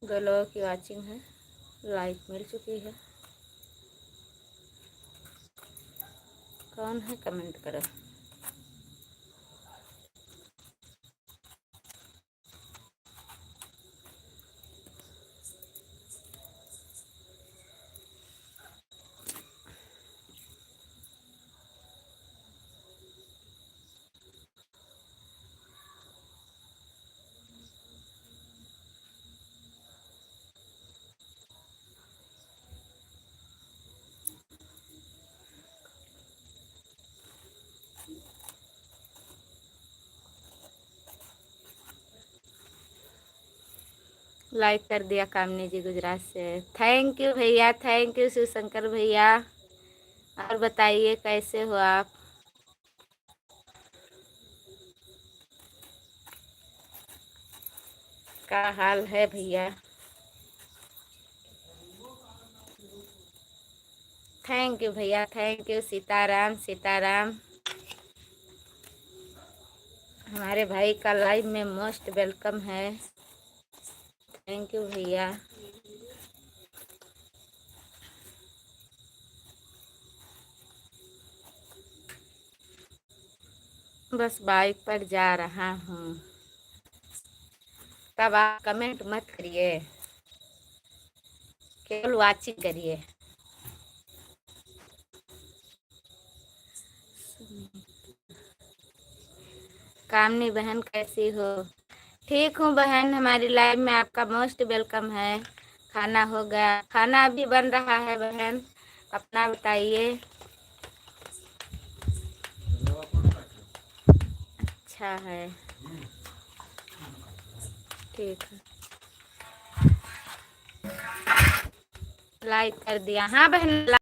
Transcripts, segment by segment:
2 लोगों की वॉचिंग है, लाइक मिल चुकी है। कौन है कमेंट करो। लाइक कर दिया कामनी जी गुजरात से, थैंक यू भैया, थैंक यू शिवशंकर भैया। और बताइए कैसे हो आप। क्या हाल है भैया। थैंक यू भैया, थैंक यू। सीताराम सीताराम। हमारे भाई का लाइव में मोस्ट वेलकम है। थैंक यू भैया। बस बाइक पर जा रहा हूँ। तब आप कमेंट मत करिए, केवल वाचिंग करिए। कामनी बहन कैसी हो। ठीक हूँ बहन, हमारी लाइव में आपका मोस्ट वेलकम है। खाना हो गया? खाना अभी बन रहा है बहन, अपना बताइए। अच्छा है, ठीक है। लाइक कर दिया? हाँ बहन।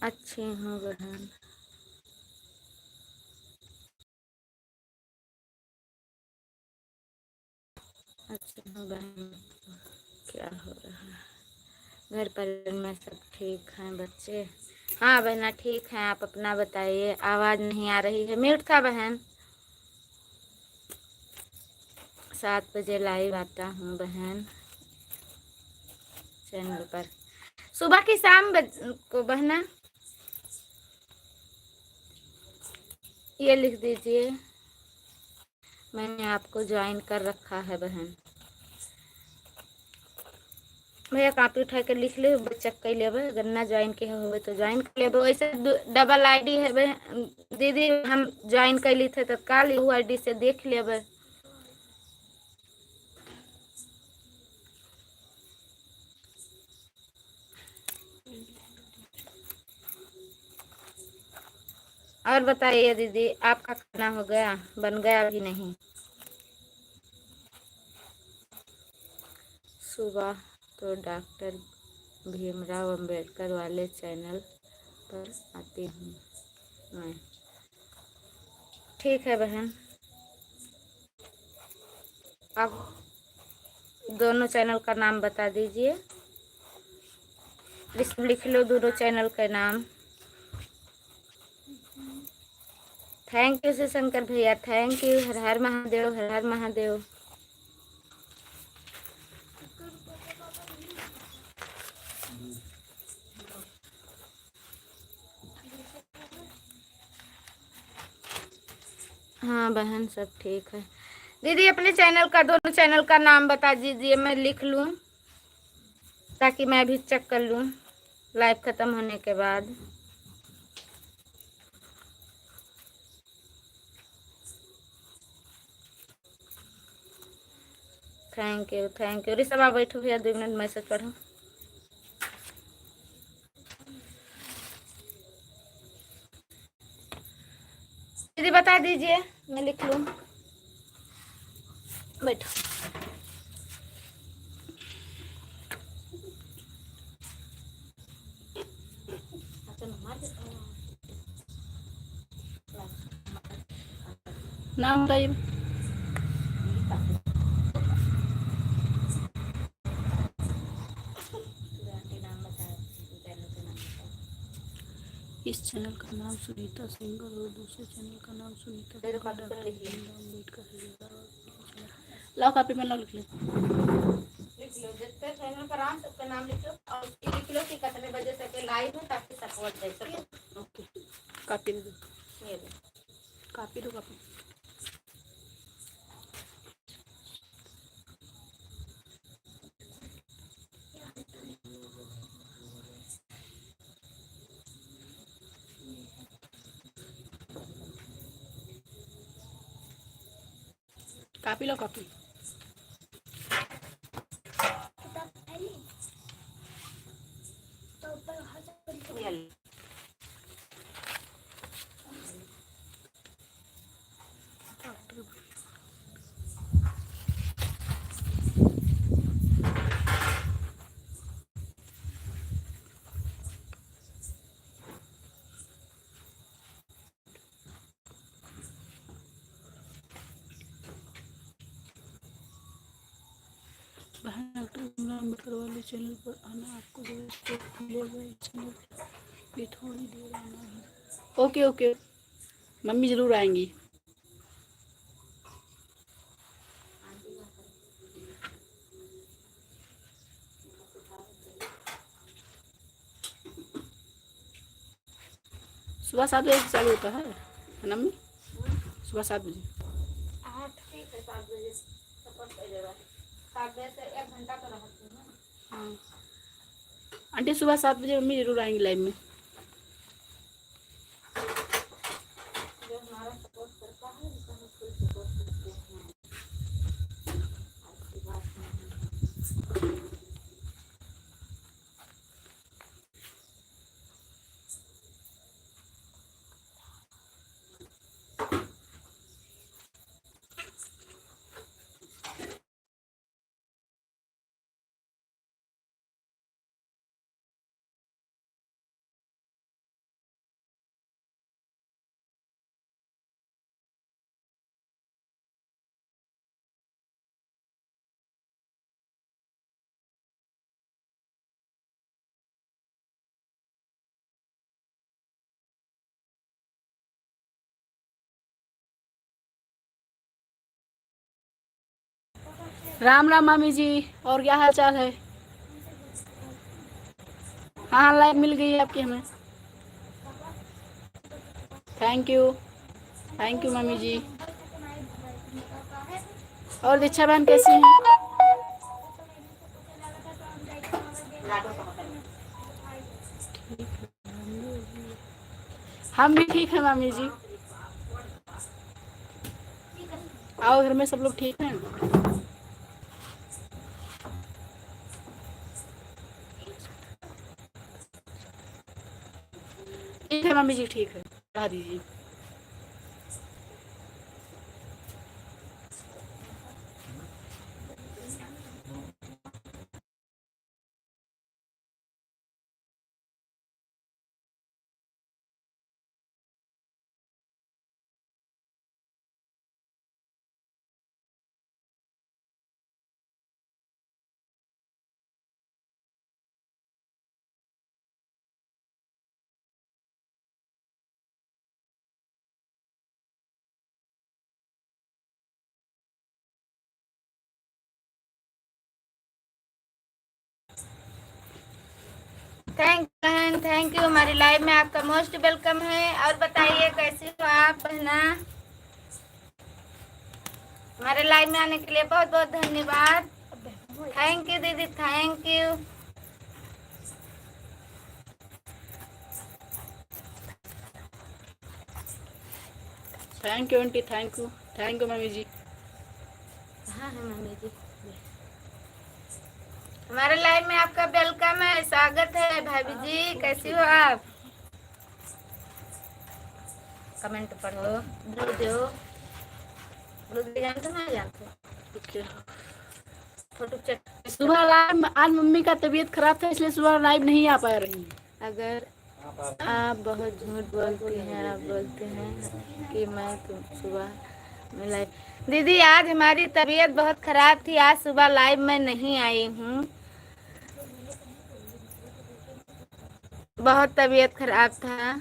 अच्छी हूँ बहन। अच्छी हूँ बहन। क्या हो रहा है घर पर में? सब ठीक हैं बच्चे? हाँ बहना ठीक है। आप अपना बताइए। आवाज़ नहीं आ रही है, म्यूट था बहन। 7 बजे लाइव आता हूँ बहन चैनल पर, सुबह की शाम को बहना। ये लिख दीजिए, मैंने आपको ज्वाइन कर रखा है बहन। भैया कापी उठा के लिख ले, चेक कर लेबे। अगर ना ज्वाइन के हो तो ज्वाइन कर लेबे। वैसे डबल आईडी है बहन दीदी, हम ज्वाइन कर ली थे तत्काल, यू आईडी से देख लेबे। और बताइए दीदी, आपका खाना हो गया? बन गया अभी नहीं? सुबह तो डॉक्टर भीमराव अंबेडकर वाले चैनल पर आती हूँ मैं। ठीक है बहन। आप दोनों चैनल का नाम बता दीजिए, लिख लो दोनों चैनल का नाम। थैंक यू श्री शंकर भैया, थैंक यू। हर हर महादेव, हर हर महादेव। हाँ बहन सब ठीक है। दीदी अपने चैनल का, दोनों चैनल का नाम बता दीजिए, मैं लिख लूँ ताकि मैं भी चेक कर लूँ लाइव ख़त्म होने के बाद। Thank you, thank you. Rishabh बैठो भैया, 2 मिनट मैसेज पढ़ो। दीदी बता दीजिए, मैं लिख लूँ। बैठो। नाम बताइए। इस चैनल का नाम सुनीता सिंगर और दूसरे चैनल का नाम सुनीता अम्बेडकर है। लाओ कॉपी में लाओ, लिख लो। लिख लो, जितने चैनल का नाम सबका नाम लिख लो और उसकी लिख लो कि कितने बजे तक लाइव है ताकि सपोर्ट दे सको। ओके, कॉपी दे दो, ये दो कॉपी दो, कॉपी। कॉपी लो, कॉपी। ये लो। बहन डॉक्टर भीमराव अम्बेडकर वाले चैनल पर आना, आपको जरूर मिलेगा। इस चैनल पे थोड़ी देर आना है। ओके ओके, मम्मी ज़रूर आएंगी। सुबह 7 बजे से चालू होता है ना मम्मी? सुबह 7 बजे। हाँ ठीक है, 7 बजे सपोर्ट करेगा। 7 बजे से 1 घंटा तो रहती है ना। हाँ आंटी, सुबह 7 बजे मम्मी ज़रूर आएंगी लाइव में। जो हमारा सपोर्ट करता है उसका हम फुल सपोर्ट करते हैं। ऐसी बात नहीं है। राम राम मामी जी, और क्या हाल चाल है? हाँ लाइव मिल गई है आपकी हमें। थैंक यू मामी जी। और दीक्षा बहन कैसी हैं? हम भी ठीक हैं मामी जी। आओ, घर में सब लोग ठीक हैं? ठीक है मामी जी, ठीक है, बढ़ा दीजिए। Thank you. हमारी लाइव में आपका मोस्ट वेलकम है। और बताइए कैसी हो आप बहना? हमारे लाइव में आने के लिए बहुत बहुत धन्यवाद। थैंक यू दीदी, thank you. Thank you aunty, thank you mummy जी। हाँ है मम्मी जी। हमारे लाइव में आपका वेलकम है, स्वागत है। भाभी जी कैसी हो आप? कमेंट पढ़ो, ब्लू दो, ब्लू जानते ना जानते? Photo check. सुबह लाइव, आज मम्मी का तबीयत खराब था इसलिए सुबह लाइव नहीं आ पा रही। अगर आप बहुत झूठ बोलती हैं, आप बोलते हैं कि मैं तुम सुबह में लाइव। दीदी आज हमारी तबीयत बहुत खराब थी, आज सुबह लाइव में नहीं आई हूँ। बहुत तबीयत खराब था।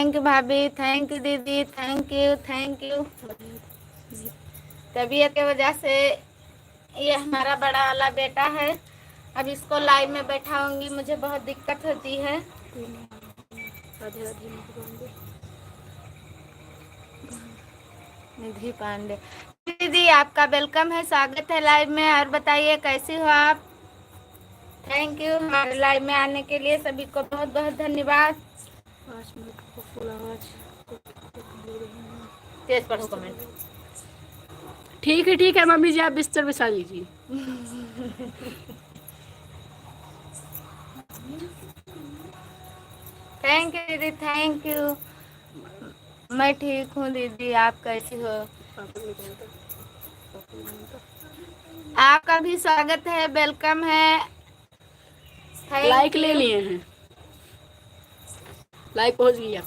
थैंक यू भाभी, थैंक यू दीदी, थैंक यू थैंक यू। तबीयत की वजह से ये हमारा बड़ा वाला बेटा है, अब इसको लाइव में बैठाऊंगी, मुझे बहुत दिक्कत होती है। राधे राधे निधि पांडे दीदी, आपका वेलकम है, स्वागत है लाइव में। और बताइए कैसी हो आप? थैंक यू हमारे लाइव में आने के लिए, सभी को बहुत बहुत धन्यवाद। 5 मिनट को फुल आवाज तेज पढ़ो कमेंट। ठीक है मम्मी जी, आप बिस्तर बिछा लीजिए। थैंक यू दीदी, थैंक यू। मैं ठीक हूँ दीदी, आप कैसी हो? आपका भी स्वागत है, वेलकम है। लाइक ले लिए हैं, लाइक पहुंच गया।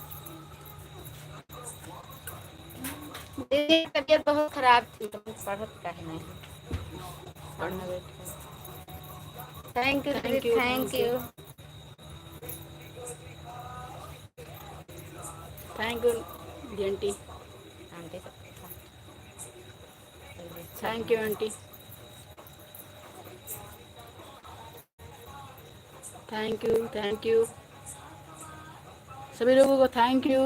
दीदी तबीयत बहुत खराब थी तो पढ़त का नहीं, पढ़ना बैठे। थैंक यू दीदी, thank you. Thank you aunty, thank you aunty, thank you सभी लोगों को थैंक यू।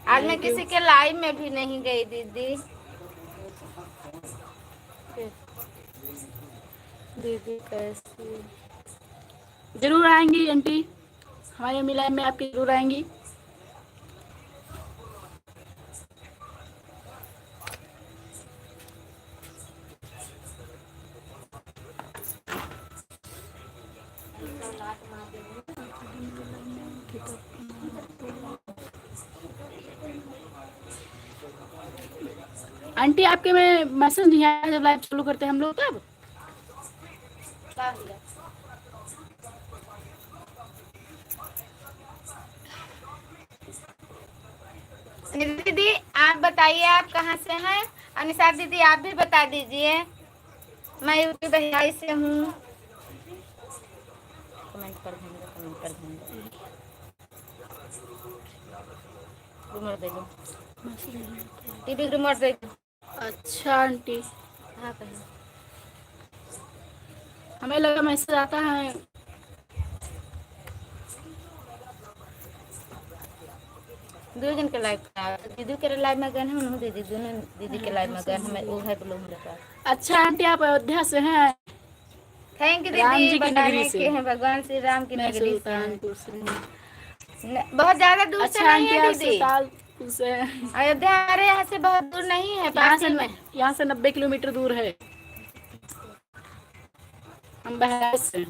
आज मैं किसी के लाइव में भी नहीं गई दीदी। दीदी कैसी? जरूर आएंगी आंटी, हमारे मिलान में आपकी जरूर आएंगी। आंटी आपके में मैसेज नहीं आया जब लाइव चालू करते हैं हम लोग तब? दीदी आप बताइए आप कहाँ से हैं? अनिशा दीदी आप भी बता दीजिए। मैं यूपी बिहार से हूँ। कमेंट कर देंगे, कमेंट कर देंगे। रिमोट दे दो, टीवी रिमोट दे दो। अच्छा आंटी, हाँ कहिए। हमें लगा मैसेज आता है। दो जन के लाइव दीदी के लाइव में गए हैं, दीदी दोनों दीदी के लाइव में गए हैं। वो है ब्लू मेरे पास। अच्छा आंटी, आप अयोध्या से हैं? थैंक यू राम दीदी, जी की नगरी से हैं भगवान श्री राम की मैं नगरी से। सुल्तानपुर से। बहुत ज्यादा दूर अच्छा से नहीं आंटी, है आप दीदी। सुल्तानपुर से? अयोध्या हमारे यहाँ से बहुत दूर नहीं है, यहाँ से 90 किलोमीटर दूर है। हम बहराइच से।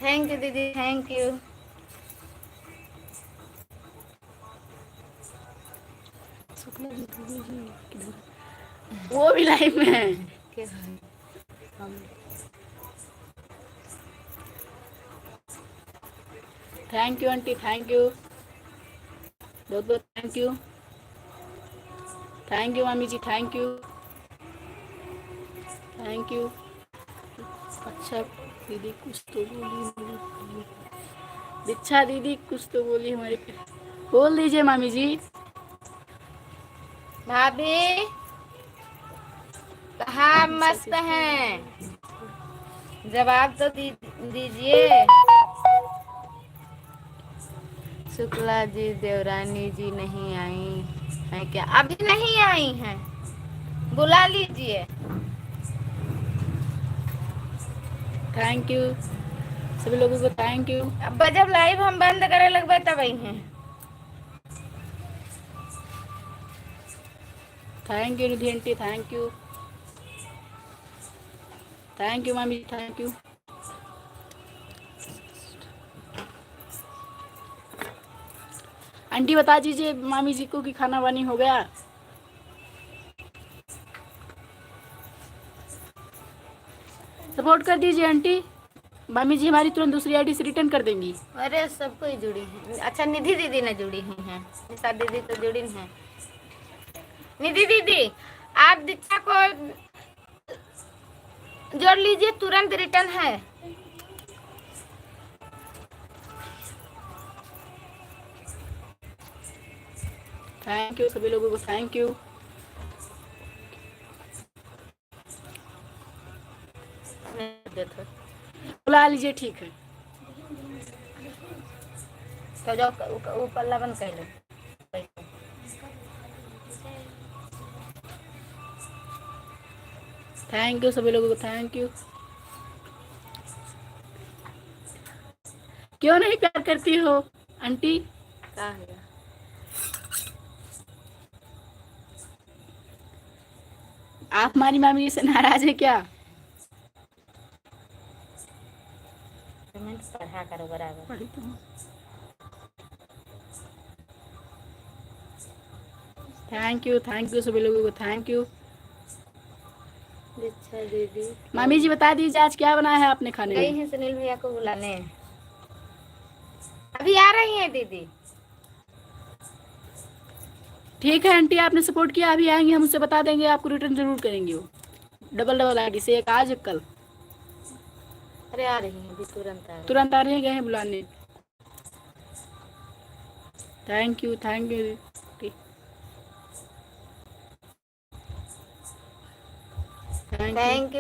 थैंक यू दीदी, थैंक यू। वो भी लाइव में है। Thank you aunty, thank you, बहुत बहुत थैंक यू। थैंक यू मामी जी, थैंक यू, थैंक यू। अच्छा दीदी कुछ तो बोली, दीक्षा दीदी कुछ तो बोली हमारे पे, बोल दीजिए मामी जी। भाभी कहाँ मस्त हैं? जवाब तो दीजिए। शुक्ला जी देवरानी जी नहीं आई हैं क्या? अभी नहीं आई हैं, बुला लीजिए। थैंक यू सभी लोगों को, थैंक यू। अब जब लाइव हम बंद करे लगभग तब आई हैं। Thank you Nidhi aunty, thank you, thank you मामी, थैंक यू। आंटी बता दीजिए मामी जी को कि खाना वानी हो गया? सपोर्ट कर दीजिए आंटी, मामी जी हमारी तुरंत दूसरी आईडी से रिटर्न कर देंगी। अरे सबको ही जुड़ी है। अच्छा निधि दीदी ने जुड़ी हुई हैं, निशा दीदी तो जुड़ी हैं। निधि दीदी आप दीक्षा को जोड़ लीजिए, तुरंत रिटर्न है। थैंक यू सभी लोगों को, थैंक यू। बुला लीजिए, ठीक है। तो जाओ ऊपर लवन कर लो। थैंक यू सभी लोगों को, थैंक यू। क्यों नहीं प्यार करती हो आंटी? क्या है? आप हमारी मामी से नाराज है क्या? कमेंट पढ़ा करो बराबर। पढ़ी तो हूँ। थैंक यू सभी लोगों को, थैंक यू। अच्छा दीदी, मामी जी बता दीजिए आज क्या बनाया है आपने खाने गई में? हैं सुनील भैया को बुलाने, अभी आ रही हैं दीदी। ठीक है आंटी, आपने सपोर्ट किया, अभी आएंगे हम, उससे बता देंगे, आपको रिटर्न जरूर करेंगे वो। डबल आईडी से, एक आज एक कल। अरे आ रही हैं अभी, तुरंत आ रही। तुरंत आ रहे हैं, गए हैं बुलाने। थैंक यू थैंक यू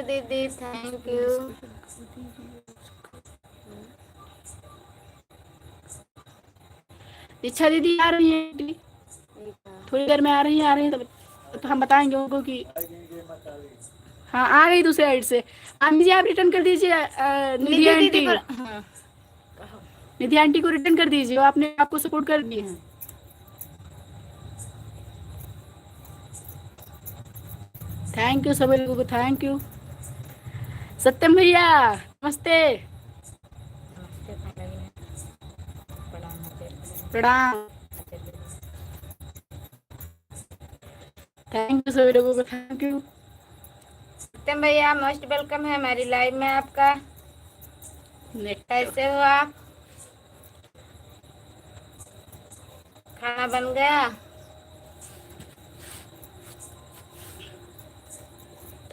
दीदी, थैंक यू। दीक्षा दीदी आ रही है, थोड़ी देर में आ रही हैं, तो हम बताएंगे उनको कि हाँ आ गई दूसरे साइड से। आंटी जी आप रिटर्न कर दीजिए निधि आंटी, हाँ। निधि आंटी को रिटर्न कर दीजिए, वो आपने आपको सपोर्ट कर दिए हैं। थैंक यू सभी लोगों को, थैंक यू। सत्यम भैया नमस्ते। प्रणाम। थैंक यू सभी लोगों को, थैंक यू। सत्यम भैया मोस्ट वेलकम है हमारी लाइव में आपका। कैसे हो आप? खाना बन गया?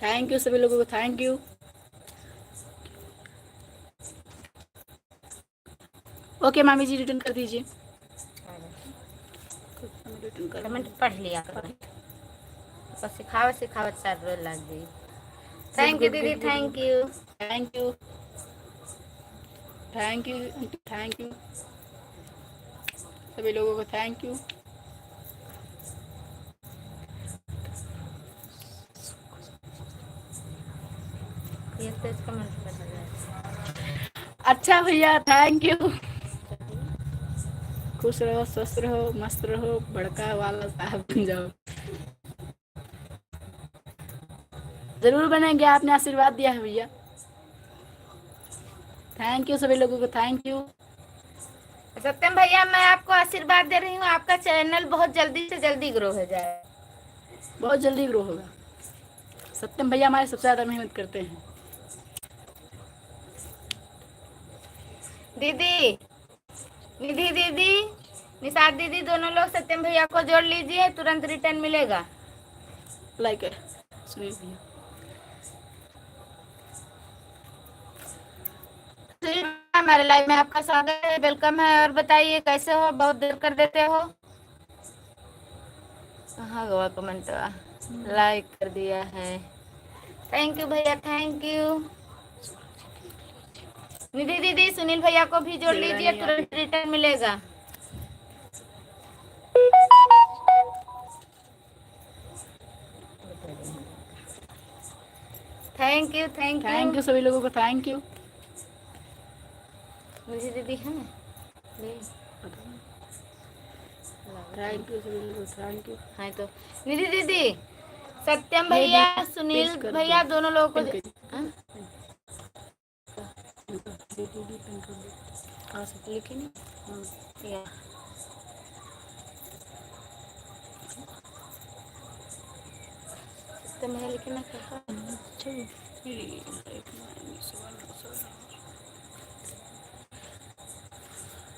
थैंक यू सभी लोगों को, थैंक यू। ओके मामी जी रिटर्न कर दीजिए। कमेंट पढ़ लिया करो, सिखावत सिखावत सर रोज लग गई। थैंक यू दीदी, thank you. Thank you thank you thank you सभी लोगों को, थैंक यू। ये तो इसका मतलब बता रहा अच्छा भैया थैंक यू। खुश रहो, स्वस्थ रहो, मस्त रहो, बड़का वाला साहब बन जाओ। जरूर बनेंगे, आपने आशीर्वाद दिया है भैया। थैंक यू सभी लोगों को, थैंक यू। सत्यम भैया मैं आपको आशीर्वाद दे रही हूँ, आपका चैनल बहुत जल्दी से जल्दी ग्रो हो जाए। बहुत जल्दी ग्रो होगा। सत्यम भैया हमारे सबसे ज्यादा मेहनत करते हैं। दीदी, निधि दीदी, निषाद दीदी, दोनों लोग सत्यम भैया को जोड़ लीजिए, तुरंत रिटर्न मिलेगा। लाइक है सुनील भैया। हमारे लाइव में आपका स्वागत है, वेलकम है। और बताइए कैसे हो, बहुत देर कर देते हो। हाँ गवा कमेंट लाइक कर दिया है, थैंक यू भैया, थैंक यू। निधि दीदी सुनील भैया को भी जोड़ लीजिए, तुरंत रिटर्न मिलेगा। थैंक यू, थैंक यू सभी लोगों को, थैंक यू। निधि दीदी है ना, थैंक यू सभी लोगों को, थैंक यू। हाँ तो निधि दीदी, सत्यम भैया, सुनील भैया, दोनों लोगों को लिखी नहीं या सत्यम भैया लिखे ना कहा।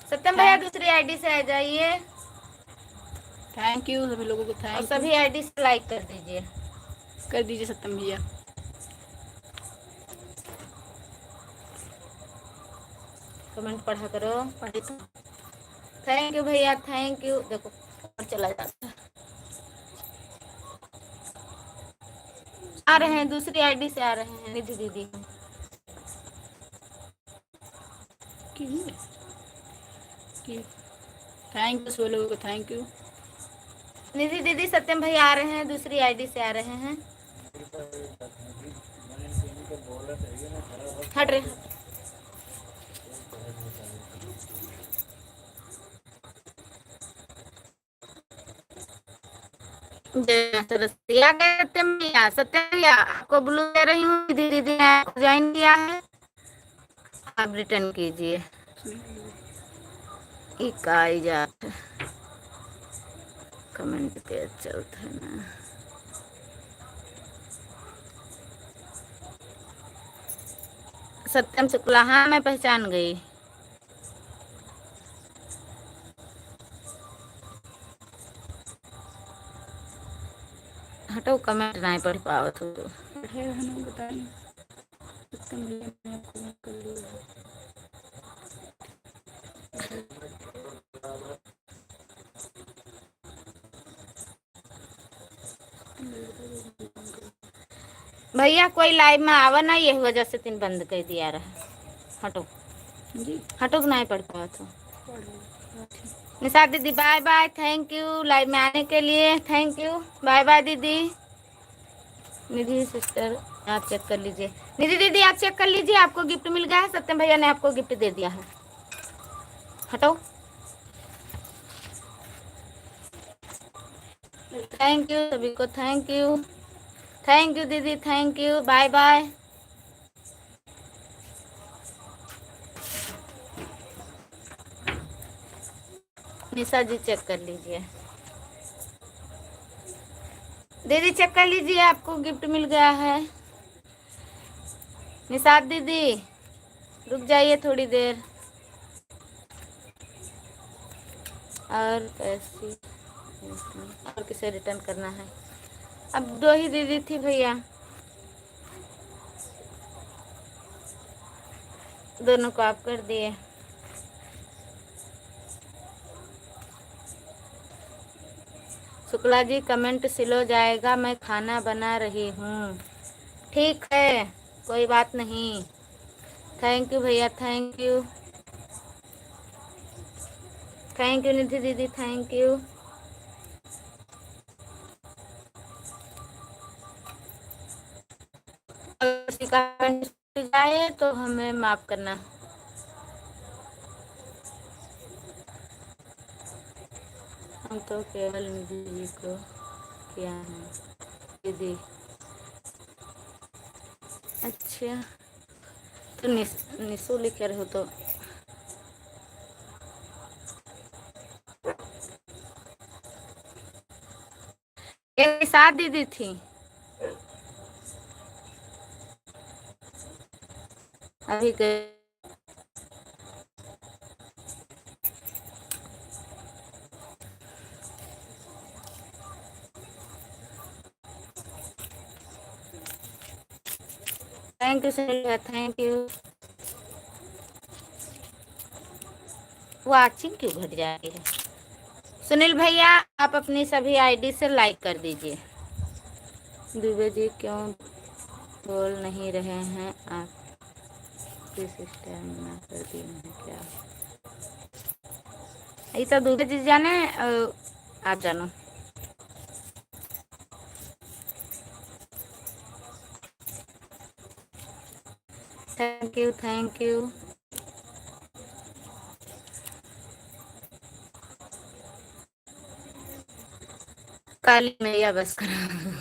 सत्यम भैया दूसरी आईडी से आ जाइए। थैंक यू सभी लोगों को, और थैंक सभी आईडी से लाइक कर दीजिए। कर दीजिए सत्यम भैया। कमेंट पढ़ा करो। पढ़े तो थैंक यू भैया, थैंक यू। देखो और चला जाता है। आ रहे हैं, दूसरी आईडी से आ रहे हैं निधि दीदी। कि थैंक यू सभी लोगों को, थैंक यू। निधि दीदी सत्यम भैया आ रहे हैं, दूसरी आईडी से आ रहे हैं। हट रहे सत्यम भैया, सत्यम भैया आपको ब्लू दे रही हूँ। निधि दीदी ने ज्वाइन किया है, आप रिटर्न कीजिए। इकाई जात कमेंट के चलते है ना। सत्यम शुक्ला, हाँ मैं पहचान गई। हटो, कमेंट नहीं पढ़ पाओ तो पढ़े रहना, बताइए। सत्यम भैया मैंने कमेंट कर लिया है। भैया कोई लाइव में आवा ना, ये वजह से तीन बंद कर दिया रहा। हटो जी हटो, नहीं पढ़ पाओ तो। पढ़ लो। निशा दीदी bye bye, thank you live में आने के लिए, थैंक यू, बाय बाय दीदी। निधि सिस्टर आप चेक कर लीजिए, निधि दीदी आप चेक कर लीजिए, आपको गिफ्ट मिल गया है। सत्यम भैया ने आपको गिफ्ट दे दिया है। हटो, थैंक यू सभी को, थैंक यू, थैंक यू दीदी, thank you, bye bye. Nisha ji check कर लीजिए, दीदी चेक कर लीजिए, आपको गिफ्ट मिल गया है। निशाद दीदी रुक जाइए थोड़ी देर। और पैसे और किसे रिटर्न करना है? अब दो ही दीदी थी भैया, दोनों को आप कर दिए। शुक्ला जी कमेंट स्लो जाएगा, मैं खाना बना रही हूँ। ठीक है, कोई बात नहीं। थैंक यू भैया, थैंक यू, थैंक यू निधि दीदी, थैंक यू। अगर किसी का कमेंट जाए तो हमें माफ करना। हम तो केवल निधि जी को किया है दीदी। अच्छा तो निशु लिख रहे हो तो एक साथ दीदी थी। अभी thank you sir, thank you. Watching क्यों घट जाती है? सुनील भैया आप अपनी सभी आईडी से लाइक कर दीजिए। दुबे जी क्यों बोल नहीं रहे हैं आप? सिस्टर मना कर दी है क्या? ये तो दुबे जी जाने, आप जानो। Thank you, thank you. Kali मैया बस करो।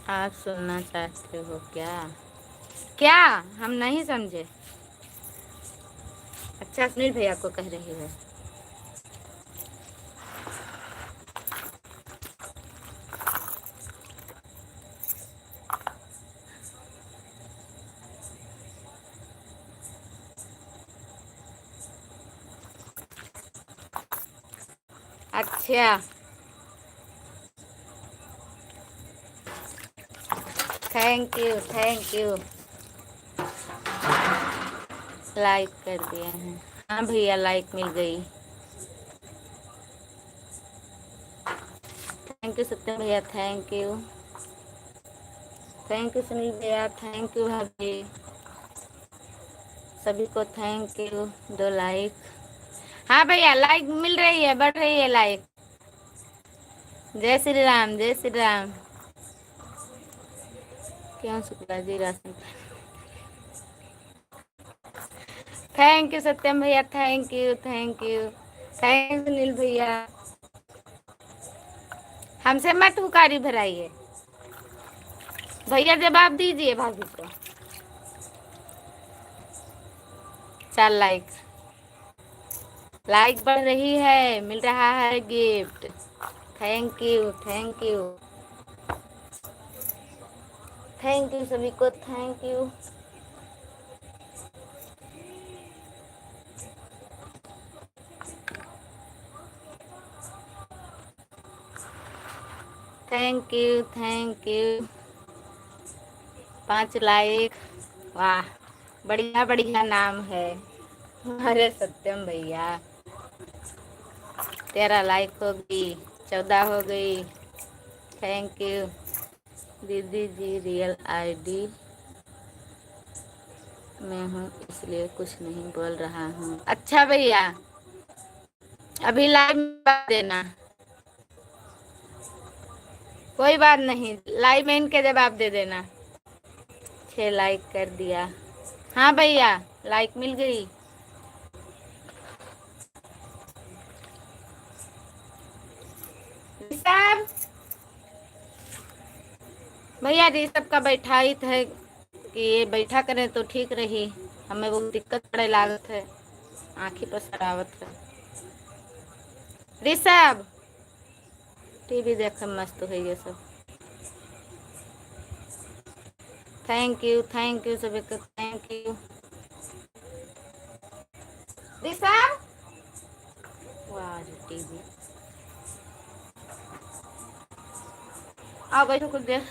आप सुनना चाहते हो क्या? क्या हम नहीं समझे? अच्छा सुनील भैया को कह रही है। अच्छा अच्छा, thank you thank you, like कर दिया है। हाँ भैया, लाइक मिल गई। थैंक यू सत्यम भैया, thank you. Thank you Sunil भैया, थैंक यू भाभी, सभी को थैंक यू। 2 लाइक। हाँ भैया, लाइक मिल रही है, बढ़ रही है लाइक। जय श्री राम, जय श्री राम। क्यों Shukla ji ration? Thank you Satyam भैया, thank you thank you. Thank you Sunil भैया। हमसे मत हुकारी भराइए भैया, जवाब दीजिए भाभी को। 4 लाइक, लाइक बढ़ रही है, मिल रहा है gift. Thank you thank you thank you सभी को, thank you. Thank you thank you. 5 like, वाह, बढ़िया बढ़िया नाम है हमारे सत्यम भैया। 13 लाइक हो गई, 14 हो गई। थैंक यू दीदी जी। रियल आईडी में हूँ, इसलिए कुछ नहीं बोल रहा हूँ। अच्छा भैया, अभी लाइव में बात देना, कोई बात नहीं, लाइव में इनके जवाब दे देना। 6 लाइक कर दिया। हाँ भैया, लाइक मिल गई। ऋषभ भैया, ऋषभ का बैठाई है कि ये बैठा करें तो ठीक रही, हमें बहुत दिक्कत पड़े लागत है, आँखी पर सरावत है। ऋषभ टीवी देख मस्त है ये सब। थैंक यू सभी को, थैंक यू। ऋषभ वाह टीवी, आओ बैठो कुछ देर।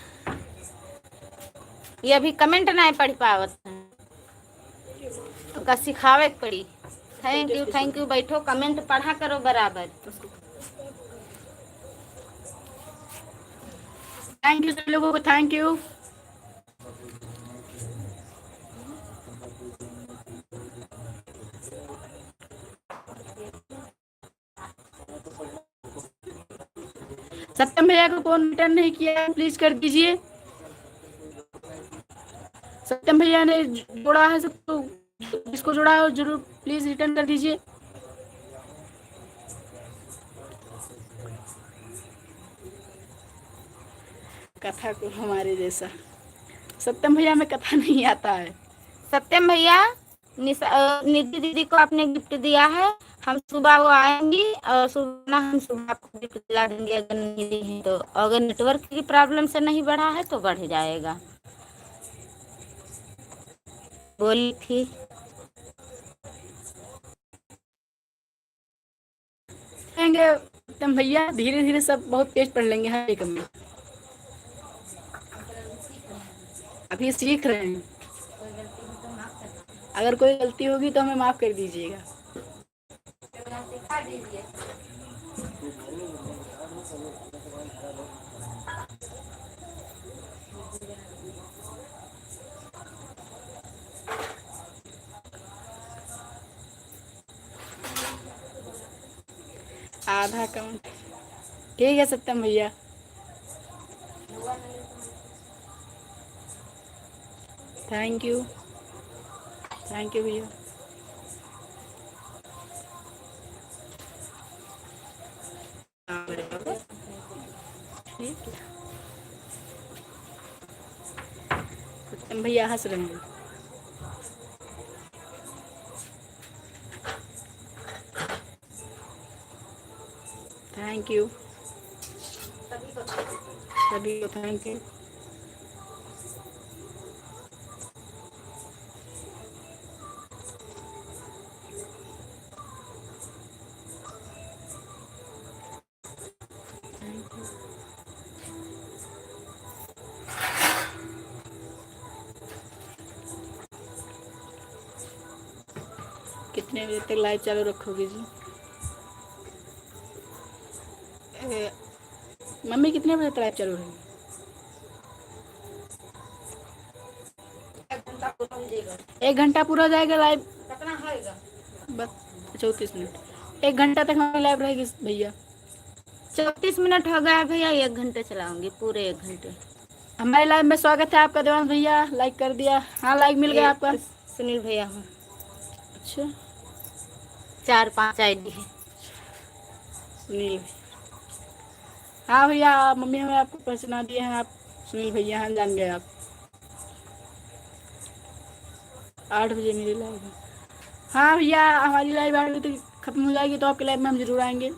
ये अभी कमेंट नहीं पढ़ पावत है, तो सिखावे पड़ी। थैंक यू, बैठो कमेंट पढ़ा करो बराबर। थैंक यू सभी लोगों को, थैंक यू। सत्यम भैया को कौन रिटर्न नहीं किया है, प्लीज कर दीजिए। सत्यम भैया ने जोड़ा है सबको, जिसको जोड़ा है जरूर प्लीज रिटर्न कर दीजिए। कथा को हमारे जैसा, सत्यम भैया में कथा नहीं आता है। सत्यम भैया, निधि दीदी को आपने गिफ्ट दिया है, हम सुबह वो आएंगी और सुबह ना हम सुबह आपको गिफ्ट दिला देंगे, अगर नहीं दी है तो। अगर नेटवर्क की प्रॉब्लम से नहीं बढ़ा है तो बढ़ जाएगा, बोली थी। सत्यम भैया धीरे धीरे सब बहुत तेज पढ़ लेंगे। हाँ एक में अभी सीख रहे हैं, अगर कोई गलती होगी तो हमें माफ कर दीजिएगा। आधा काउंट ठीक है सत्यम भैया। थैंक यू भैया। ठीक है, सत्यम भैया हंस रहे हैं। थैंक यू सभी को, थैंक यू। Thank you. कितने बजे तक लाइव चालू रखोगे जी? मम्मी कितने बजे तक लाइव चालू रहेगी? 1 घंटा पूरा हो जाएगा लाइव। कितना होएगा? बस 34 मिनट। 1 घंटा तक हमारी लाइव रहेगी भैया। 34 मिनट हो गया भैया, 1 घंटे चलाऊंगी, पूरे 1 घंटे। हमारे लाइव में स्वागत है आपका देवांश भैया, लाइक कर दिया। हाँ लाइक मिल गया आपका। सुनील भैया हूँ। अच्छा 4-5 आईडी है सुनील भैया। हाँ भैया मम्मी हमें आपको पहचाना दिए हैं, आप सुनील भैया हैं, जान गए आप। 8 बजे मेरी लाइव है। हाँ भैया हमारी लाइव 8 बजे तक खत्म हो जाएगी तो आपके लाइव में हम जरूर आएंगे।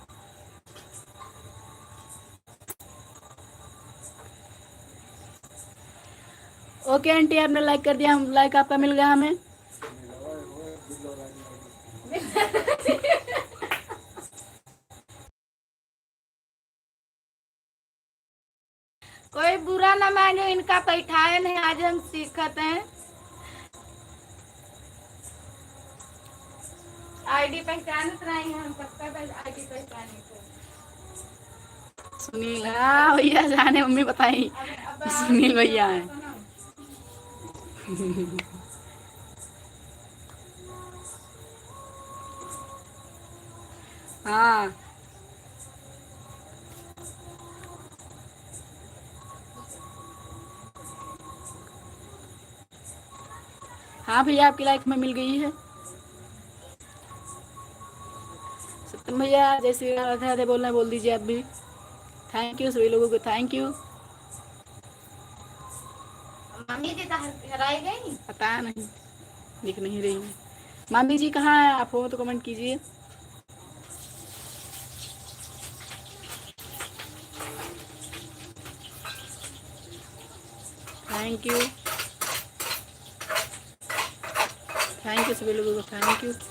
ओके आंटी आपने लाइक कर दिया, हम लाइक आपका मिल गया हमें। कोई बुरा ना माने, इनका बैठाए नहीं, आज हम सीखते हैं। आईडी पहचानत रही हैं हम, पक्का आईडी पहचाने को। सुनील हाँ भैया जाने मम्मी बताई सुनील भैया हैं। हाँ हाँ भैया आपकी लाइक में मिल गई है। सत्यम भैया जैसे राधे राधे बोलना है बोल दीजिए आप भी। थैंक यू सभी लोगों को, थैंक यू। मम्मी जी हराई गई, पता नहीं दिख नहीं रही है। मामी जी कहाँ है, आप हो तो कमेंट कीजिए। थैंक यू सभी लोगों को,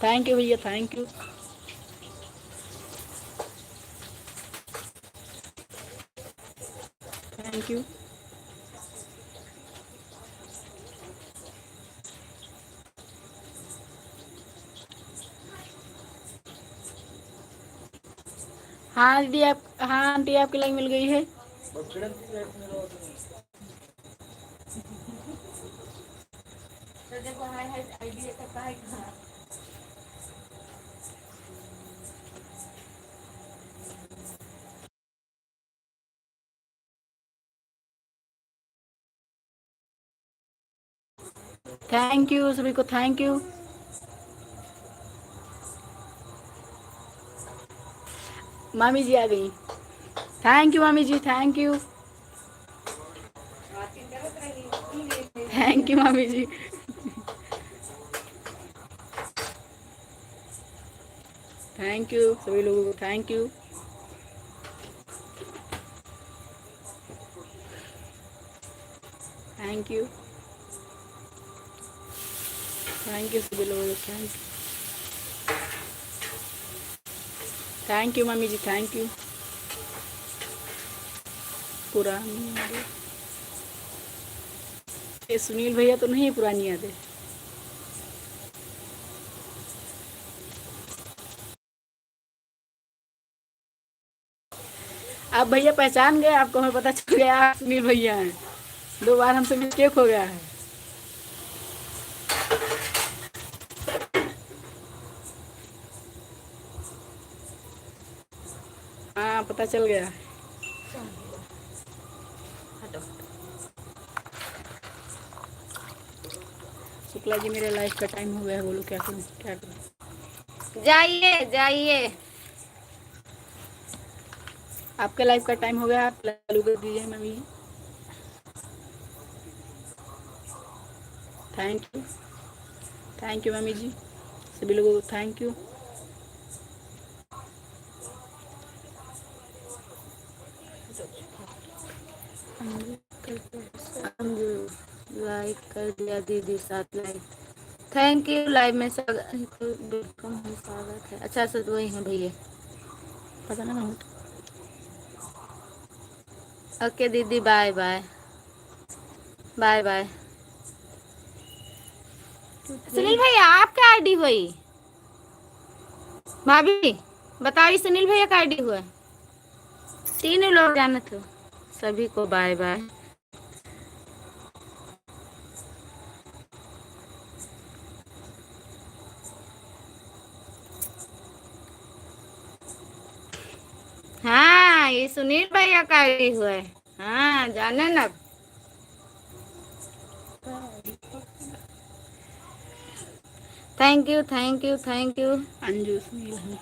थैंक यू भैया, थैंक यू। Thank you. हाँ दीदी आप, हाँ आंटी आपकी लाइक मिल गई है। थैंक यू सभी को, थैंक यू। मामी जी आ गई, थैंक यू मामी जी, थैंक यू। थैंक यू मामी जी। थैंक यू सभी लोगों को, थैंक यू। थैंक यू सभी लोगों को, थैंक यू मामी जी, थैंक यू। पुरानी यादें, ये सुनील भैया तो नहीं, पुरानी यादें। आप भैया पहचान गए, आपको हमें पता चल गया आप सुनील भैया हैं। 2 बार हमसे मिस्टेक हो गया है। हाँ पता चल गया। शुक्ला जी मेरे लाइफ का टाइम हो गया है, बोलो क्या करूँ, क्या करूँ। जाइए जाइए, आपके लाइफ का टाइम हो गया, आप चालू कर दीजिए मम्मी। थैंक यू मम्मी जी, सभी लोगों को थैंक यू। लाइक कर दिया दीदी, 7 लाइक, थैंक यू। लाइव में वेलकम स्वागत है। अच्छा सर वही है भैया, पता ना। ओके दीदी, bye bye. Bye bye. Sunil भैया आप क्या आईडी हुई? भाभी बताइए, सुनील भैया का आईडी हुआ? तीनों लोग जाने थे। सभी को बाय बाय। हाँ, ये सुनील भैया का आईडी हुआ है। हाँ, जाने ना। Thank you thank you thank you. Anju Sunil है।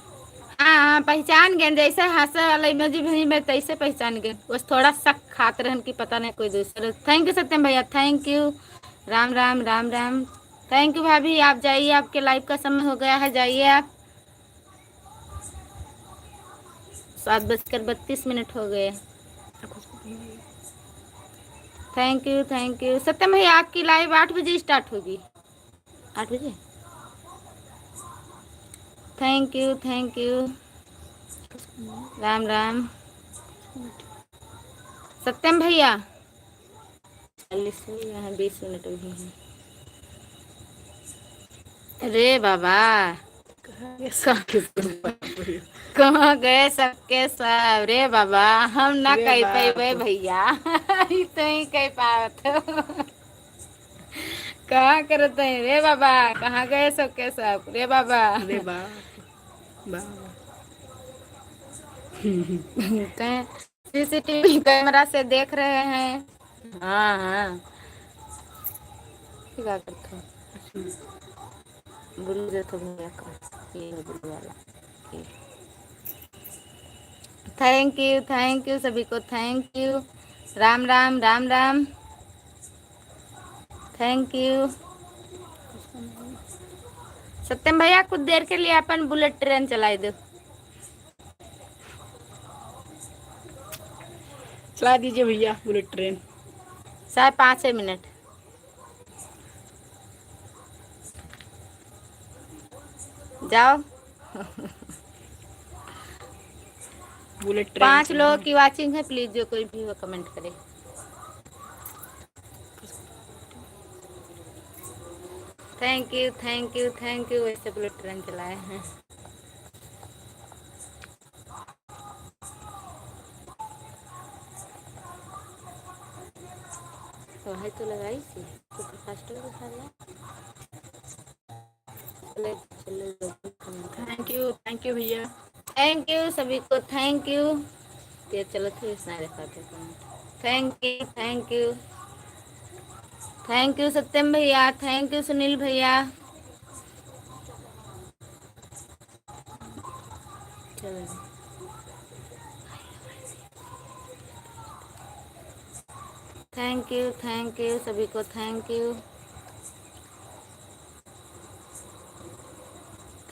हाँ हाँ, पहचान गए। जैसे हंसे वाला इमोजी भेजी मैं तैसे पहचान गए। बस थोड़ा शक खात रहन की पता नहीं कोई दूसरा। थैंक यू सत्यम भैया, thank you. Ram Ram Ram Ram. Thank you भाभी, आप जाइए, आपके लाइव का समय हो गया है, जाइए आप। 7:32 हो गए। थैंक यू सत्यम भैया, आपकी लाइव 8 बजे स्टार्ट होगी। 8 बजे। Thank you thank you. Ram Ram. Satyam भैया 40 हैं, 20 मिनट भी हैं। अरे बाबा, कहाँ गए सबके सब? रे बाबा, हम ना रे कह बाप। पेबे भैया। तो ही कह पावत। कहाँ करते हैं रे बाबा? कहाँ गए सबके सब? रे बाबा। अरे बाप बाबा। सीसीटीवी कैमरा से देख रहे हैं। हाँ हाँ, क्या करते हैं? बुल्लू दे तो भैया का, ये है बुल्लू वाला। थैंक यू सभी को, thank you. Ram Ram Ram Ram. Thank you Satyam भैया, कुछ देर के लिए अपन बुलेट ट्रेन चलाई दो। चला दीजिए भैया बुलेट ट्रेन। शायद 5 मिनट। जाओ। बुलेट ट्रेन 5 चलाना लोगों है। की वाचिंग है, प्लीज जो कोई भी वो कमेंट करे। थैंक यू वैसे बुलेट ट्रेन चलाए हैं। तो है तो लगाई थी तो फास्टर दिखा दिया। चले चले थैंक यू भैया। थैंक यू सभी को, थैंक यू। ये चलो थे इसना देखा थे। थैंक यू सत्यम भैया, थैंक यू सुनील भैया। चलो थैंक यू सभी को, thank you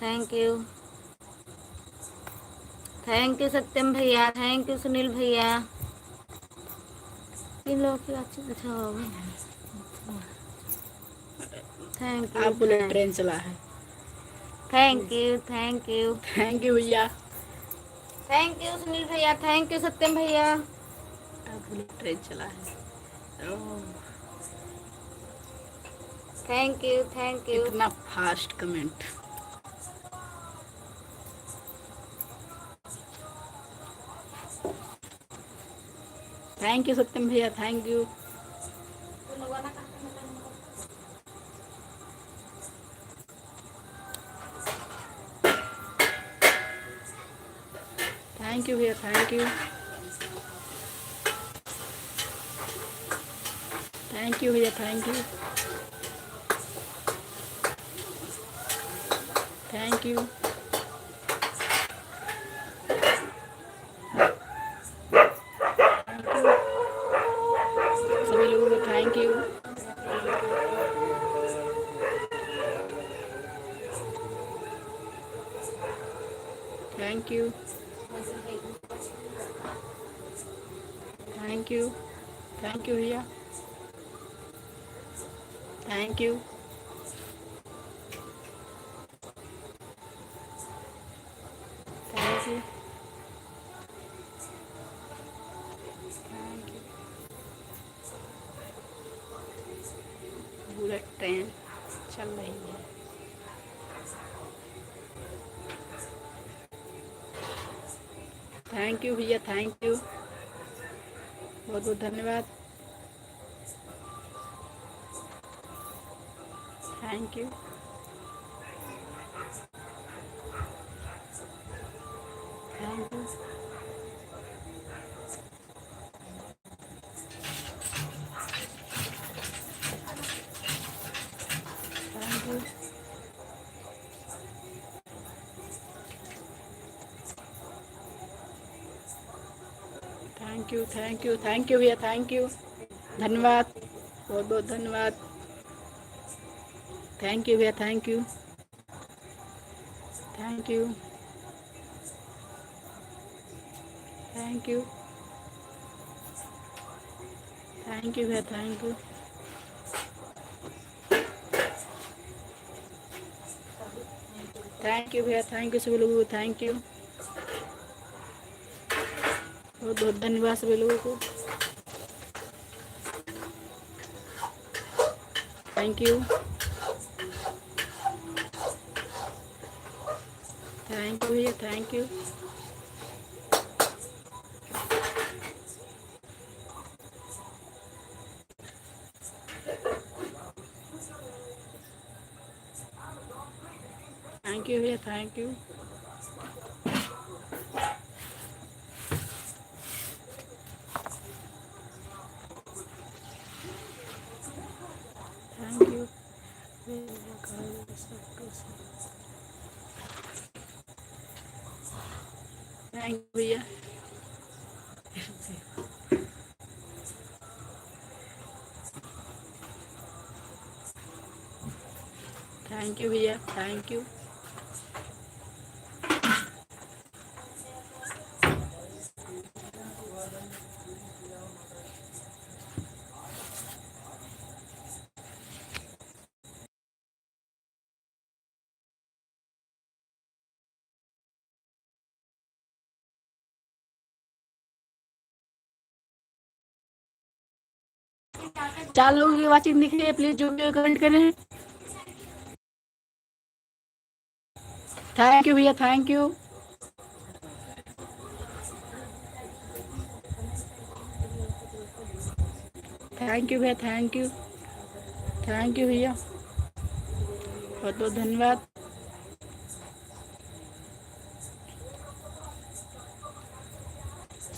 thank you thank you Satyam भैया, थैंक यू सुनील भैया। इन लोगों की अच्छी अच्छा हो गई। थैंक आप यू बुलेट ट्रेन चला है। थैंक यू थैंक यू भैया। थैंक यू सुनील भैया, थैंक यू सत्यम भैया। आप बुलेट ट्रेन चला है। ओह, थैंक यू इतना fast comment. Thank you Satyam भैया, थैंक यू। थैंक यू भैया, थैंक यू। थैंक यू भैया, थैंक यू। Thank you. सभी लोगों को thank you. Thank you thank you thank you भैया, thank you. Thank you. Thank you. Bullet train चल रही है। थैंक यू भैया, थैंक यू, बहुत बहुत धन्यवाद, thank you, thank you, thank you, thank you, thank you, thank you भैया, thank you, धन्यवाद, बहुत बहुत धन्यवाद, थैंक यू भैया, thank you, thank you, thank you, thank you भैया, थैंक यू, थैंक यू भैया, थैंक यू सभी लोगों को, थैंक यू, बहुत बहुत धन्यवाद सभी लोगों को, थैंक यू, थैंक यू भैया, थैंक यू, थैंक यू भैया, thank you, thank you, thank you भैया, थैंक यू भैया, थैंक यू, चार लोगों की वाचिंग दिख रही है, प्लीज जो भी कमेंट करें, थैंक यू भैया, थैंक यू, थैंक यू भैया, थैंक यू, थैंक यू भैया, बहुत बहुत धन्यवाद,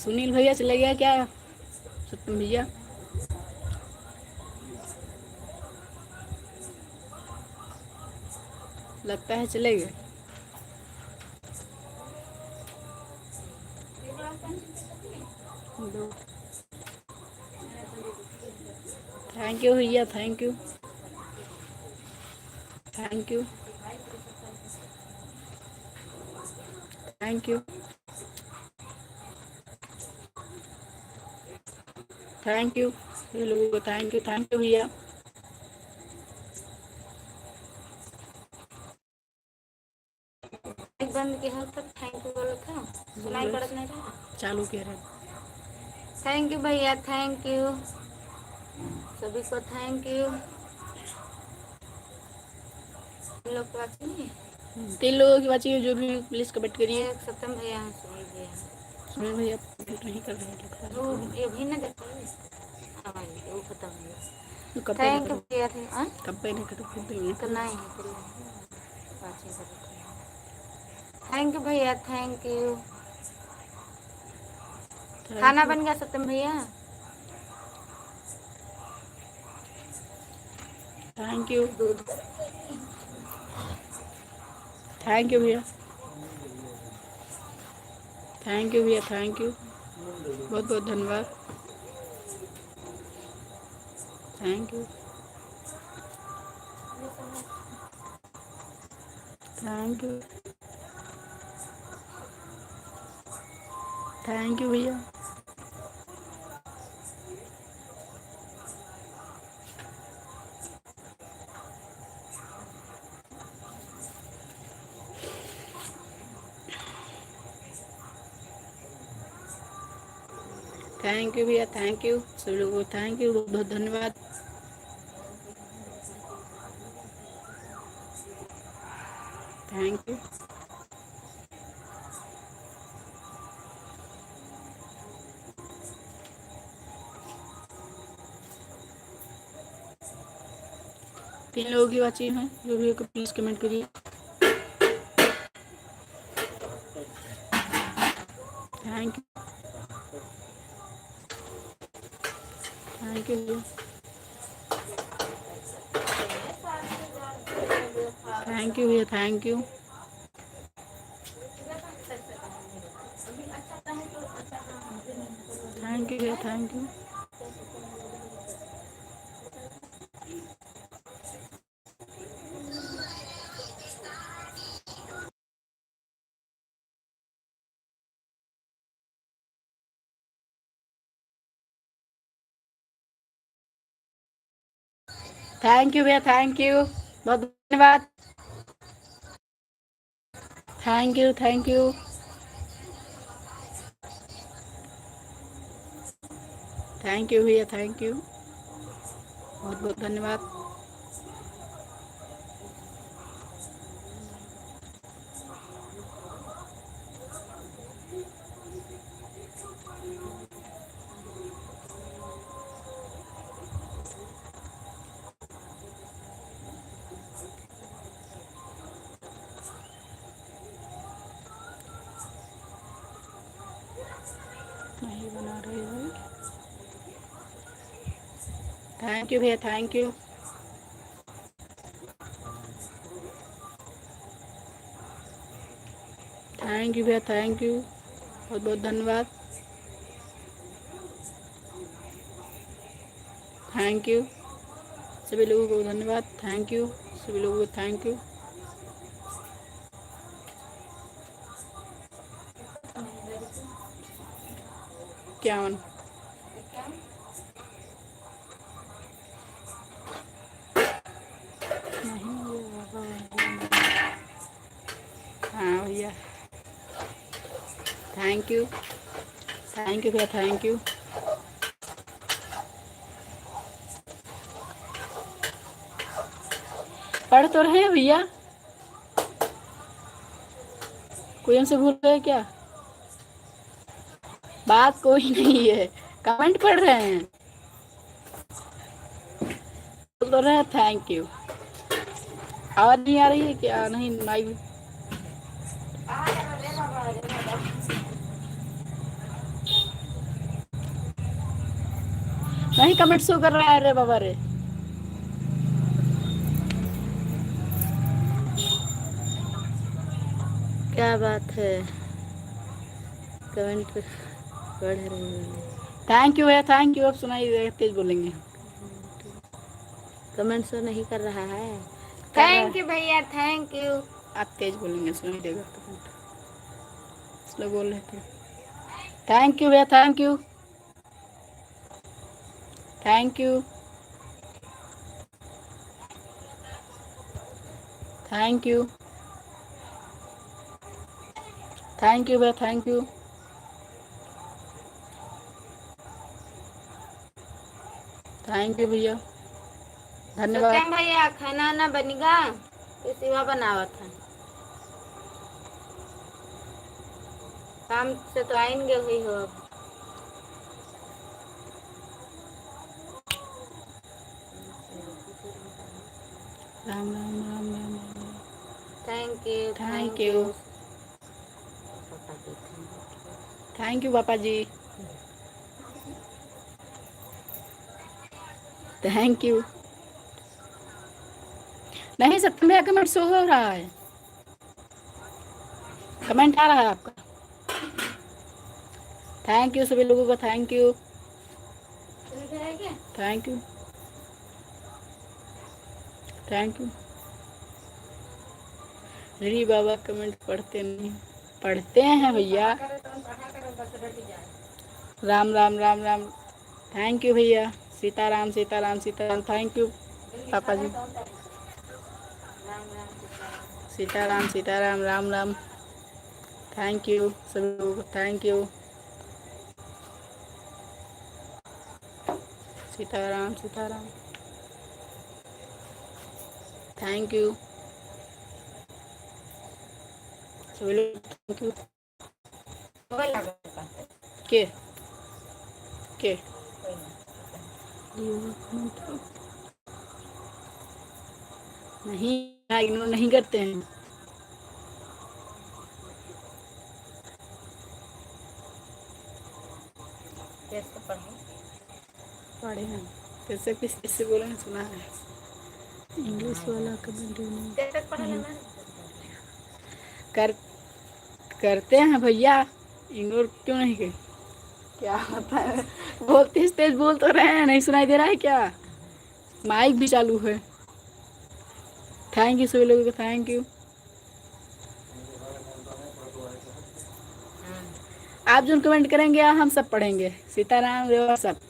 सुनील भैया चले गया क्या, सत्यम भैया, लगता है चले गए, थैंक यू भैया, thank you, thank you, thank you, thank you, ये लोगों को थैंक यू भैया, एक बंद के हाथ तक थैंक यू बोला था, सुनाई पड़त नहीं था, चालू कह रहे, थैंक यू भैया, थैंक यू सभी को, थैंक यू, हम लोग को अच्छी नहीं है। 3 लोगों की वाचिंग जो भी प्लीज कमेंट करिए, एक सत्यम भैया हैं, सुनील भैया हैं, सुनील भैया कमेंट नहीं कर रहे हैं, लगता है वो ये भी ना देखते हैं, हाँ ये वो खत्म हो गया, कब पे थैंक नहीं यू भैया थे, हाँ कब पे नहीं करो खुद ही करना ही है फिर वाचिंग कर, थैंक यू भैया, थैंक यू, खाना बन गया सत्यम भैया, थैंक यू, दूध, थैंक यू भैया, थैंक यू भैया, थैंक यू, बहुत बहुत धन्यवाद, thank you, thank you, thank you भैया, थैंक यू भैया, थैंक यू सभी लोगों को, थैंक यू, बहुत बहुत धन्यवाद, थैंक यू। तीन लोगों की बातचीत है, जो भी हो प्लीज कमेंट करिए। Thank you, thank you, thank you भैया, थैंक यू। थैंक यू भैया, थैंक यू। थैंक यू भैया, थैंक यू, बहुत धन्यवाद। Thank you, thank you, thank you भैया, थैंक यू, बहुत बहुत धन्यवाद। नहीं बना रहे हो। थैंक यू भैया, थैंक यू। थैंक यू भैया, थैंक यू, बहुत बहुत धन्यवाद। थैंक यू सभी लोगों को, धन्यवाद। थैंक यू सभी लोगों को, थैंक यू। क्या मन नहीं, हाँ भैया, थैंक यू, थैंक यू भैया, थैंक यू। पढ़ तो रहे हैं भैया, कोई हमसे भूल रहे क्या? बात कोई नहीं है, कमेंट पढ़ रहे हैं, बोल तो रहे हैं थैंक यू। आवाज नहीं आ रही है क्या? नहीं, माइक नहीं, कमेंट शो कर रहा है। रे बाबा रे, क्या बात है, कमेंट पढ़ रही हूँ। थैंक यू भैया, थैंक यू। अब सुनाई, तेज बोलेंगे। कमेंट शो नहीं कर रहा है। कर रहा थैंक है। यू भैया, थैंक यू। आप तेज बोलेंगे, सुनाई देगा तो। स्लो बोल रहे थे। थैंक यू भैया, thank you, thank you, thank you, thank you भैया, थैंक यू, थैंक यू भैया, धन्यवाद। सत्यम भैया, खाना ना बनेगा, ये सिवा बनावा था। काम से तो आएंगे हुई हो अब। Ram Ram Ram Ram Ram. Thank you, thank thank you, you. Thank you पापा जी, थैंक यू। नहीं, सत्यम भैया कमेंट शो हो रहा है, कमेंट आ रहा है आपका। थैंक यू सभी लोगों को, thank you, thank you, thank you. री बाबा कमेंट पढ़ते नहीं, पढ़ते हैं भैया। राम राम राम राम। थैंक यू भैया, सीताराम सीताराम सीताराम। थैंक यू पापा जी, सीताराम सीताराम, राम राम। थैंक यू सभी लोगों को, thank you, Sitaram Sitaram, thank you. सभी लोग थैंक यू। कोई लगा कहते के के कोई नहीं, इग्नोर नहीं करते हैं। कैसे पढ़ो पढ़े हैं कैसे किससे बोला है, सुना है। इंग्लिश वाला कमेंट नहीं कैसे पढ़ो ना कर करते हैं भैया, इग्नोर क्यों नहीं कर। क्या होता है, बोलते तेज बोल तो रहे हैं, नहीं सुनाई दे रहा है क्या। माइक भी चालू है। थैंक यू सभी लोगों को, थैंक यू। आप जो कमेंट करेंगे हम सब पढ़ेंगे, सीताराम रेवा सब।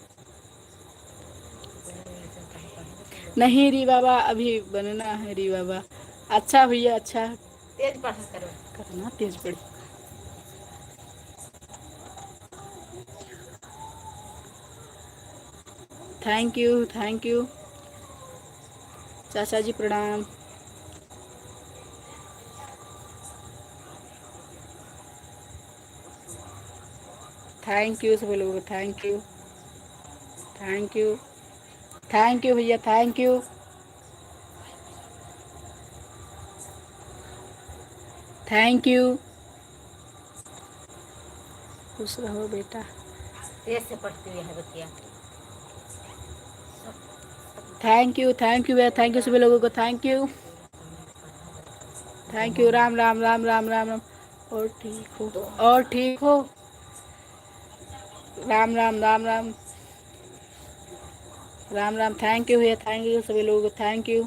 नहीं री बाबा, अभी बनना है री बाबा। अच्छा भैया अच्छा, तेज पढ़ा करो करना तेज पढ़ी। Thank you thank you. चाचा जी प्रणाम। थैंक यू सभी लोगों को, thank you thank you thank you भैया, थैंक यू। Thank you. खुश रहो बेटा। तेज से पढ़ती है बतिया थैंक यू भैया, थैंक यू सभी लोगों को, thank you thank you. Ram Ram Ram Ram Ram Ram. और ठीक हो, और ठीक हो। राम राम राम राम राम राम। थैंक यू भैया, थैंक यू सभी लोगों को, thank you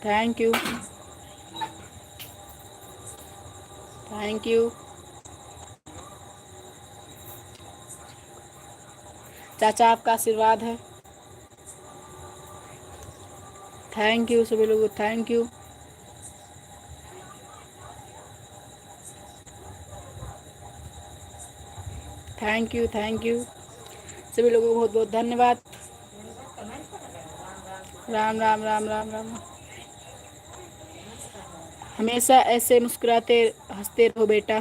thank you thank you. चाचा आपका आशीर्वाद है। थैंक यू सभी लोगों को, thank you thank you thank you सभी लोगों को बहुत बहुत धन्यवाद। राम राम राम राम राम। हमेशा ऐसे मुस्कुराते हंसते रहो बेटा।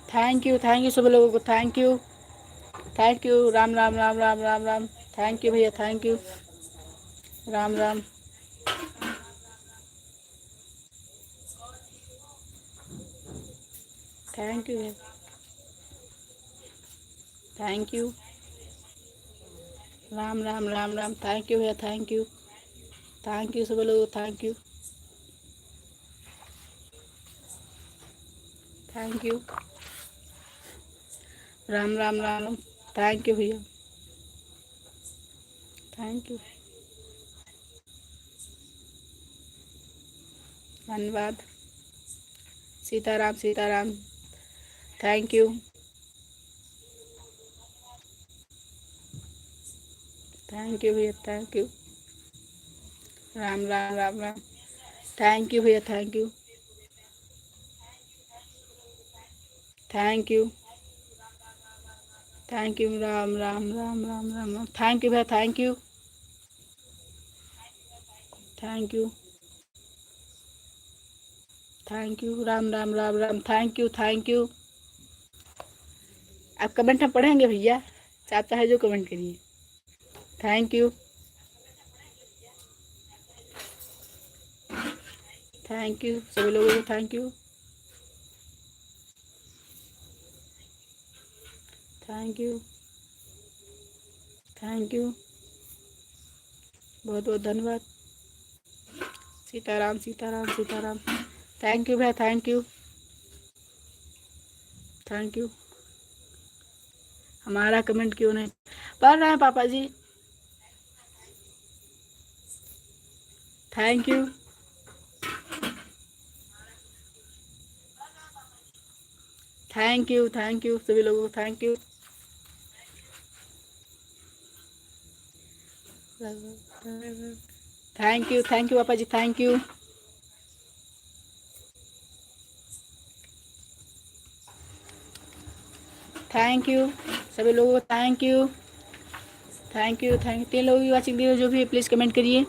थैंक यू सभी लोगों को, thank you. Ram Ram Ram Ram Ram Ram. Thank you भैया, thank you. Ram Ram. Thank you भैया, thank you. Ram Ram Ram Ram. Thank you भैया, थैंक यू सभी लोगों को, thank you. Ram Ram Ram Ram. Thank you भैया, थैंक यू, धन्यवाद। सीताराम सीताराम। थैंक यू भैया, thank you. Ram Ram Ram Ram. Thank you भैया, thank you Ram Ram Ram Ram Ram Ram. Thank you भैया, thank you. Ram Ram Ram Ram. Thank you. आप कमेंट हम पढ़ेंगे भैया, चाहता है जो कमेंट करिए। थैंक यू सभी लोगों को, थैंक यू बहुत बहुत धन्यवाद। सीताराम सीताराम सीताराम। थैंक यू भैया, थैंक यू। हमारा कमेंट क्यों नहीं पढ़ रहे हैं पापा जी। थैंक यू सभी लोगों को, थैंक यू पापा जी, थैंक यू सभी लोगों को, थैंक यू 3 लोगों की वाचिंग वीडियो जो भी प्लीज़ कमेंट करिए।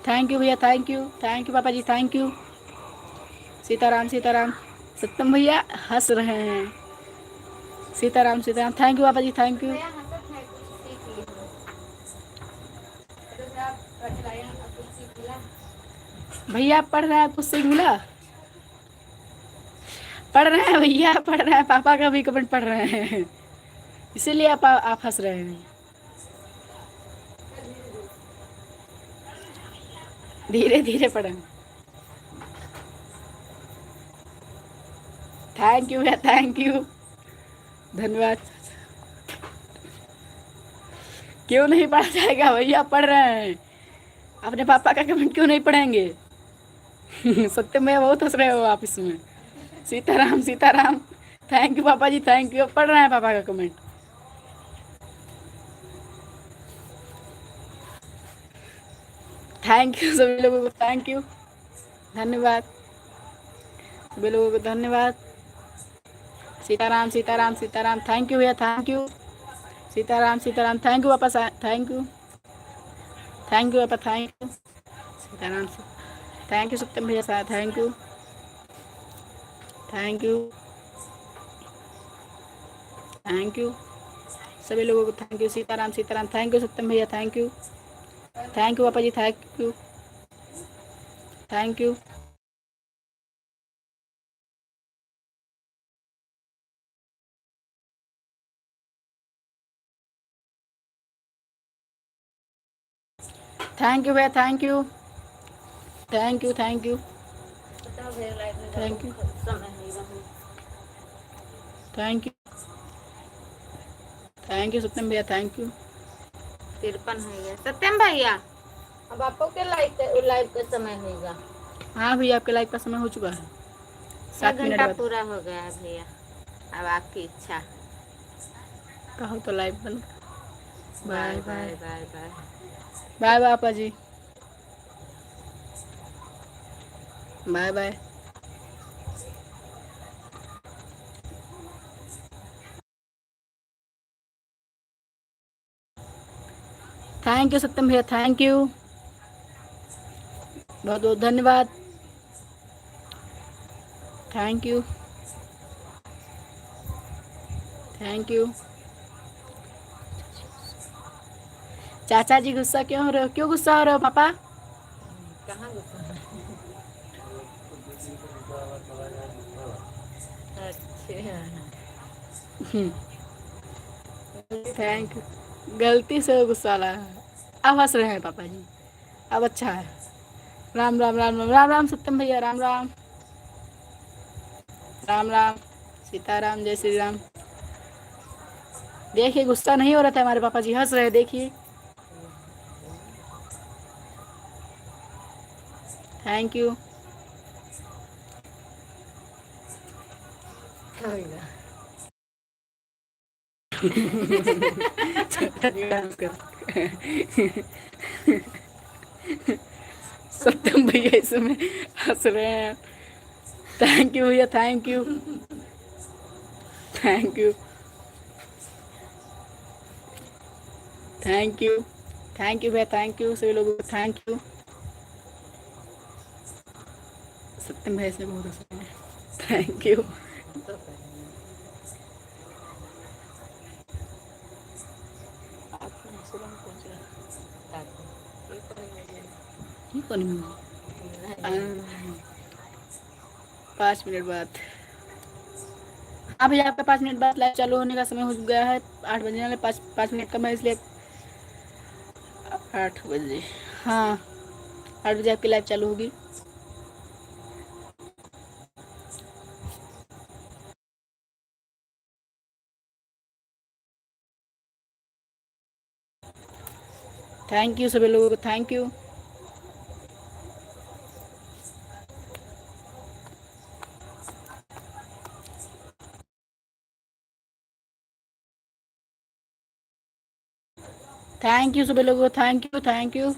थैंक यू भैया, थैंक यू पापा जी, थैंक यू सीताराम सीताराम। सत्यम भैया हंस रहे हैं। सीताराम सीताराम। थैंक यू पापा जी, थैंक यू। भैया आप पढ़ रहे हैं, कुछ सीख मिला? पढ़ रहे हैं भैया, पढ़ रहे हैं, पापा का भी कमेंट पढ़ रहे हैं, इसीलिए आप हंस रहे हैं। धीरे धीरे पढ़ें। थैंक यू भैया, थैंक यू, धन्यवाद। क्यों नहीं पढ़ा जाएगा भैया, पढ़ रहे हैं। अपने पापा का कमेंट क्यों नहीं पढ़ेंगे? सत्य में बहुत हंस रहे हो आप इसमें। सीताराम सीताराम। थैंक यू पापा जी, थैंक यू। पढ़ रहे हैं पापा का कमेंट। थैंक यू सभी लोगों को, थैंक यू, धन्यवाद सभी लोगों को, धन्यवाद। सीताराम सीताराम सीताराम। थैंक यू भैया, thank you. Sitaram Sitaram. Thank you पापा, थैंक यू, थैंक यू पापा, थैंक यू। सीताराम से थैंक यू सत्यम भैया साहब, thank you, thank you, thank you सभी लोगों को, thank you. Sitaram Sitaram. Thank you Satyam भैया, थैंक यू, थैंक यू पापा जी, thank you, thank you. Thank you भैया, thank you, thank you, thank you, thank you, thank you, thank you Satyam भैया, thank you. 53 हो गया सत्यम भैया। अब आपको क्या लाइव का समय होगा? हाँ भैया, आपके लाइव का समय हो चुका है। 7 मिनट घंटा बाद पूरा हो गया है भैया, अब आपकी इच्छा। कहो तो लाइव बंद। Bye bye bye bye. Bye bye पापा जी, bye bye. Thank you Satyam भैया, थैंक यू, बहुत बहुत धन्यवाद, थैंक यू, थैंक यू। चाचा जी गुस्सा क्यों हो रहे हो? क्यों गुस्सा हो रहे हो पापा? कहाँ गुस्सा? अच्छा, थैंक यू। गलती से गुस्सा ला है। अब हंस रहे हैं पापा जी, अब अच्छा है। राम राम राम राम राम राम सत्यम भैया, राम राम राम राम। सीताराम, जय श्री राम। देखिए गुस्सा नहीं हो रहा था हमारे पापा जी, हंस रहे, देखिए। Thank you. सत्यम भैया इसमें हंस रहे हैं। थैंक यू भैया, thank you, thank you, thank you, thank you भैया, थैंक यू सभी लोगों को, थैंक यू। सत्यम भैया से बहुत हंस रहे हैं, थैंक यू। कौन 5 मिनट बाद। हाँ भैया, आपका 5 मिनट बाद लाइव चालू होने का समय हो गया है। 8 बजने वाले, 5 मिनट कम है, इसलिए 8 बजे, हाँ 8 बजे आपकी लाइव चालू होगी। थैंक यू सभी लोगों को, थैंक यू। थैंक यू सभी लोगों को, thank you, thank you,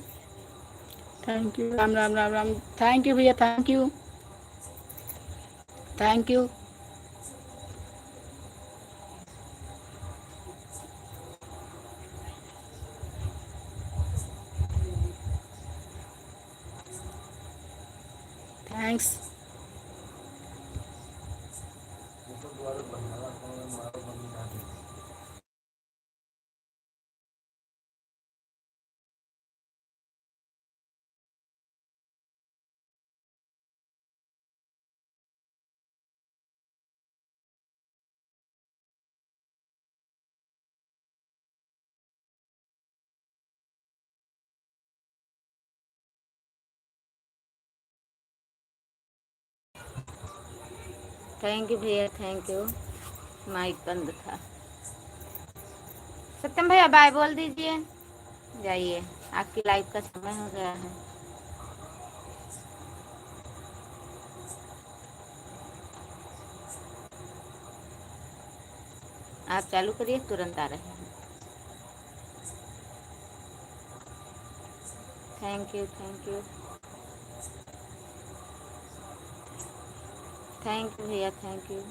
thank you. Ram Ram Ram Ram. Thank you भैया, thank you, thank you. Thanks. Thank you भैया, थैंक यू। माइक बंद था। सत्यम भैया बाय बोल दीजिए, जाइए, आपकी लाइफ का समय हो गया है। आप चालू करिए, तुरंत आ रहे हैं। Thank you, thank you, thank you भैया, थैंक यू,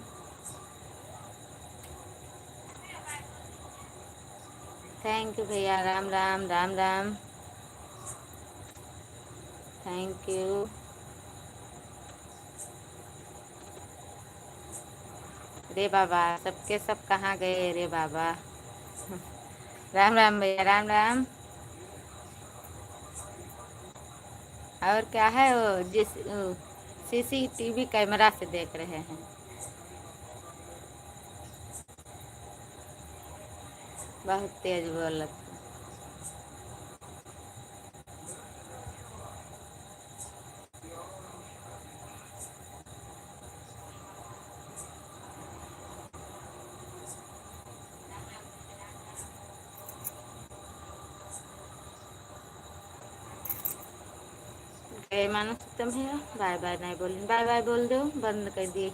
थैंक यू भैया। Ram Ram, Ram Ram, thank you. रे बाबा, सबके सब कहाँ गए रे बाबा। राम राम भैया, राम राम। और क्या है वो, जिस सीसीटीवी कैमरा से देख रहे हैं। बहुत तेज बोलत। गए मानो सत्यम भैया, बाय बाय नहीं बोली, बाय बाय बोल दो, बंद कर दिए।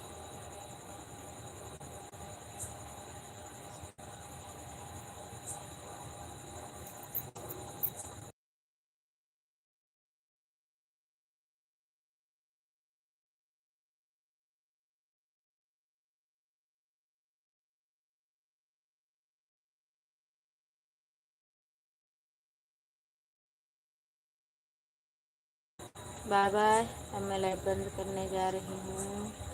बाय बाय, अब मैं लाइव बंद करने जा रही हूँ।